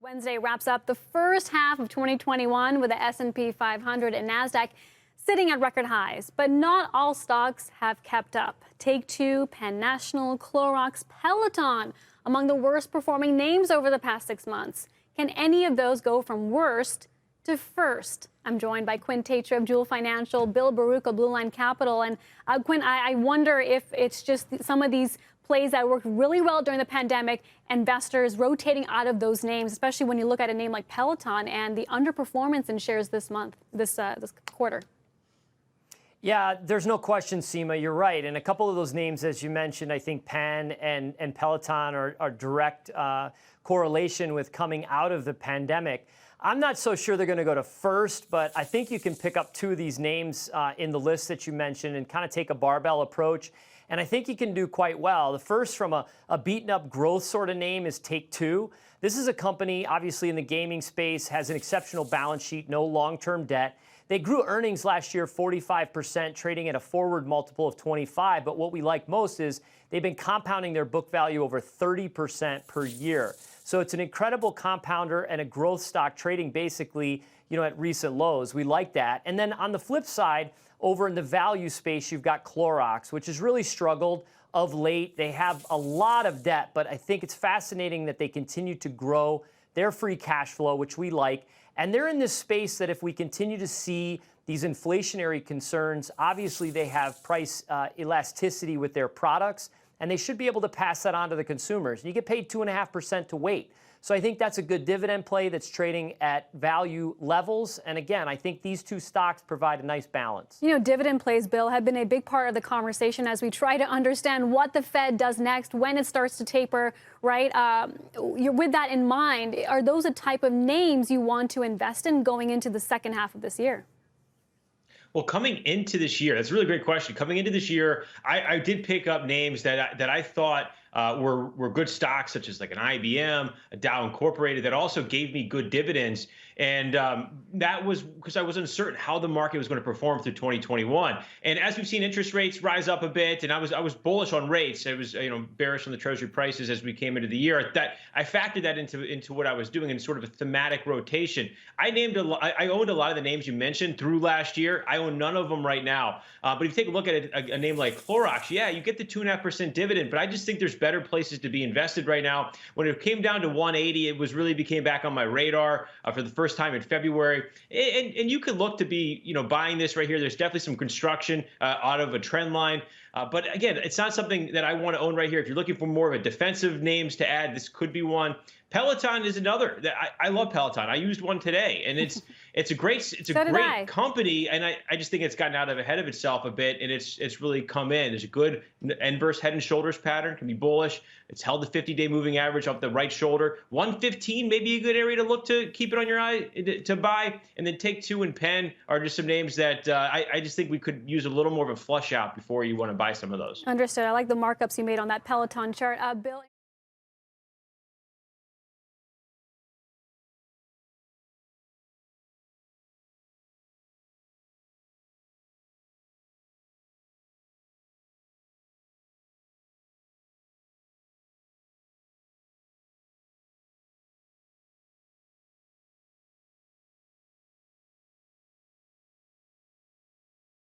Wednesday wraps up the first half of 2021 with the S&P 500 and NASDAQ sitting at record highs. But not all stocks have kept up. Take-Two, Penn National, Clorox, Peloton, among the worst performing names over the past 6 months. Can any of those go from worst to first? I'm joined by Quinn Tatro of Jewel Financial, Bill Baruch of Blue Line Capital. And Quinn, I wonder if it's just some of these plays that worked really well during the pandemic, investors rotating out of those names, especially when you look at a name like Peloton and the underperformance in shares this quarter. Yeah, there's no question, Seema, you're right. And a couple of those names, as you mentioned, I think Penn and Peloton are direct correlation with coming out of the pandemic. I'm not so sure they're going to go to first, but I think you can pick up two of these names in the list that you mentioned and kind of take a barbell approach. And I think you can do quite well. The first, from a beaten up growth sort of name, is Take-Two. This is a company, obviously, in the gaming space, has an exceptional balance sheet, no long-term debt. They grew earnings last year 45%, trading at a forward multiple of 25. But what we like most is they've been compounding their book value over 30% per year. So it's an incredible compounder and a growth stock trading basically, at recent lows. We like that. And then on the flip side, over in the value space, you've got Clorox, which has really struggled of late. They have a lot of debt, but I think it's fascinating that they continue to grow their free cash flow, which we like. And they're in this space that if we continue to see these inflationary concerns, obviously they have price elasticity with their products, and they should be able to pass that on to the consumers. You get paid 2.5% to wait. So I think that's a good dividend play that's trading at value levels. And again, I think these two stocks provide a nice balance. Dividend plays, Bill, have been a big part of the conversation as we try to understand what the Fed does next, when it starts to taper, right? With that in mind, are those a type of names you want to invest in going into the second half of this year? Well, coming into this year, that's a really great question. Coming into this year, I did pick up names that I thought were good stocks, such as like an IBM, a Dow Incorporated, that also gave me good dividends. And that was because I was uncertain how the market was going to perform through 2021. And as we've seen interest rates rise up a bit, and I was bullish on rates. I was bearish on the Treasury prices as we came into the year. That I factored that into what I was doing in sort of a thematic rotation. I owned a lot of the names you mentioned through last year. I own none of them right now. But if you take a look at a name like Clorox, yeah, you get the 2.5% dividend, but I just think there's better places to be invested right now. When it came down to 180, it really became back on my radar for the first time in February. And you could look to be, buying this right here. There's definitely some construction out of a trend line. But again, it's not something that I want to own right here. If you're looking for more of a defensive names to add, this could be one. Peloton is another. I love Peloton. I used one today, and it's a great company, and I just think it's gotten out ahead of itself a bit, and it's really come in. There's a good inverse head and shoulders pattern, can be bullish. It's held the 50-day moving average off the right shoulder. 115 may be a good area to look to keep it on your eye to buy, and then Take-Two and Penn are just some names that I just think we could use a little more of a flush out before you want to buy some of those. Understood. I like the markups you made on that Peloton chart, Bill.